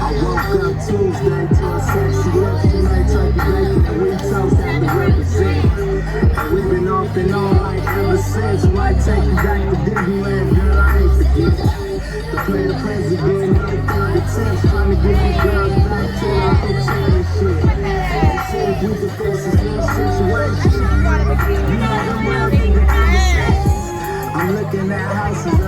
I woke up Tuesday to a sexy lips tonight, turkey bacon and wheat toast at the represent. We've been off and on like ever since. Why take you back to Disneyland, girl? I ain't forget. To play the president, nothing but attempts, trying to get these girls back to our hotel and shit. See if we can fix this little situation. You know the world in the I'm looking at houses